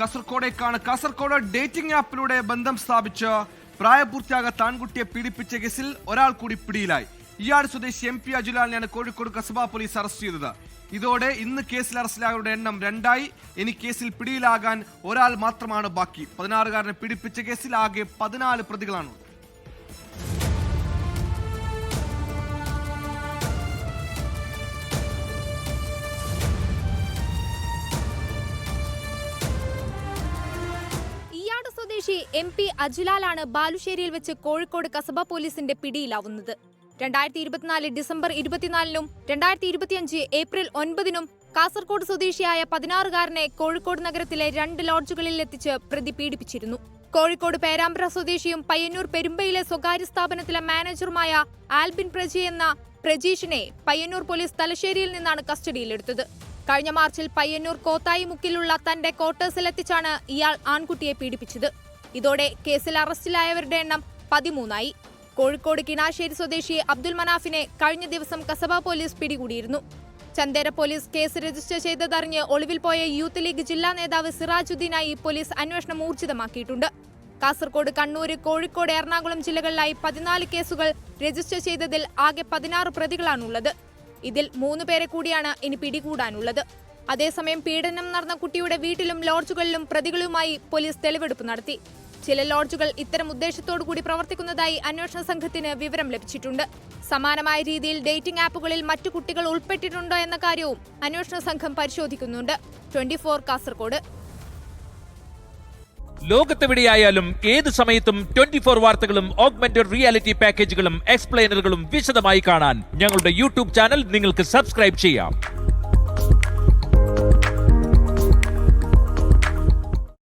കാസർഗോഡേക്കാണ്. Kasaragod dating ആപ്പിലൂടെ ബന്ധം സ്ഥാപിച്ച് പ്രായപൂർത്തിയാകാത്ത ആൺകുട്ടിയെ പീഡിപ്പിച്ച കേസിൽ ഒരാൾ കൂടി പിടിയിലായി. ഇയാൾ സ്വദേശി MP അജുലാലിനെയാണ് കോഴിക്കോട് കസബ പോലീസ് അറസ്റ്റ് ചെയ്തത്. ഇതോടെ ഇന്ന് കേസിൽ അറസ്റ്റിലായവരുടെ എണ്ണം 2ആയി. ഇനി കേസിൽ പിടിയിലാകാൻ ഒരാൾ മാത്രമാണ് ബാക്കി. 16-കാരനെ പീഡിപ്പിച്ച കേസിൽ ആകെ 14 പ്രതികളാണ്. സ്വദേശി MP അജുലാലാണ് ബാലുശ്ശേരിയിൽ വെച്ച് കോഴിക്കോട് കസബ പോലീസിന്റെ പിടിയിലാവുന്നത്. 2024 ഡിസംബർ 24-നും 2025 ഏപ്രിൽ 9-നും കാസർഗോഡ് സ്വദേശിയായ 16-കാരനെ കോഴിക്കോട് നഗരത്തിലെ 2 ലോഡ്ജുകളിൽ എത്തിച്ച് പ്രതി പീഡിപ്പിച്ചിരുന്നു. കോഴിക്കോട് പേരാമ്പ്ര സ്വദേശിയും പയ്യന്നൂർ പെരുമ്പയിലെ സ്വകാര്യ സ്ഥാപനത്തിലെ മാനേജറുമായ ആൽബിൻ പ്രജി എന്ന പ്രജീഷിനെ പയ്യന്നൂർ പോലീസ് തലശ്ശേരിയിൽ നിന്നാണ് കസ്റ്റഡിയിലെടുത്തത്. കഴിഞ്ഞ മാർച്ചിൽ പയ്യന്നൂർ കോത്തായി മുക്കിലുള്ള തന്റെ ക്വാർട്ടേഴ്സിലെത്തിച്ചാണ് ഇയാൾ ആൺകുട്ടിയെ പീഡിപ്പിച്ചത്. ഇതോടെ കേസിൽ അറസ്റ്റിലായവരുടെ എണ്ണം 13ആയി. കോഴിക്കോട് കിണാശ്ശേരി സ്വദേശി അബ്ദുൽ മനാഫിനെ കഴിഞ്ഞ ദിവസം കസബ പോലീസ് പിടികൂടിയിരുന്നു. ചന്ദേര പോലീസ് കേസ് രജിസ്റ്റർ ചെയ്തതറിഞ്ഞ് ഒളിവിൽ പോയ യൂത്ത് ലീഗ് ജില്ലാ നേതാവ് സിറാജുദ്ദീനായി പോലീസ് അന്വേഷണം ഊർജിതമാക്കിയിട്ടുണ്ട്. കാസർഗോഡ്, കണ്ണൂർ, കോഴിക്കോട്, എറണാകുളം ജില്ലകളിലായി 14 കേസുകൾ രജിസ്റ്റർ ചെയ്തതിൽ ആകെ 16 പ്രതികളാണുള്ളത്. ഇതിൽ 3 പേരെ കൂടിയാണ് ഇനി പിടികൂടാനുള്ളത്. അതേസമയം പീഡനം നടന്ന കുട്ടിയുടെ വീട്ടിലും ലോഡ്ജുകളിലും പ്രതികളുമായി പോലീസ് തെളിവെടുപ്പ് നടത്തി. ചില ലോഡ്ജുകൾ ഇത്തരം ഉദ്ദേശത്തോടു കൂടി പ്രവർത്തിക്കുന്നതായി അന്വേഷണ സംഘത്തിന് വിവരം ലഭിച്ചിട്ടുണ്ട്. സമാനമായ രീതിയിൽ ഡേറ്റിംഗ് ആപ്പുകളിൽ മറ്റു കുട്ടികൾ ഉൾപ്പെട്ടിട്ടുണ്ടോ എന്ന കാര്യവും അന്വേഷണ സംഘം പരിശോധിക്കുന്നുണ്ട്. 24 കാസർഗോഡ്. ലോകത്തെവിടെയായാലും ഏത് സമയത്തും 24 വാർത്തകളും ഓഗ്മെന്റഡ് റിയാലിറ്റി പാക്കേജുകളും എക്സ്പ്ലെയിനറുകളും വിശദമായി കാണാൻ ഞങ്ങളുടെ YouTube ചാനൽ നിങ്ങൾക്ക് സബ്സ്ക്രൈബ് ചെയ്യാം.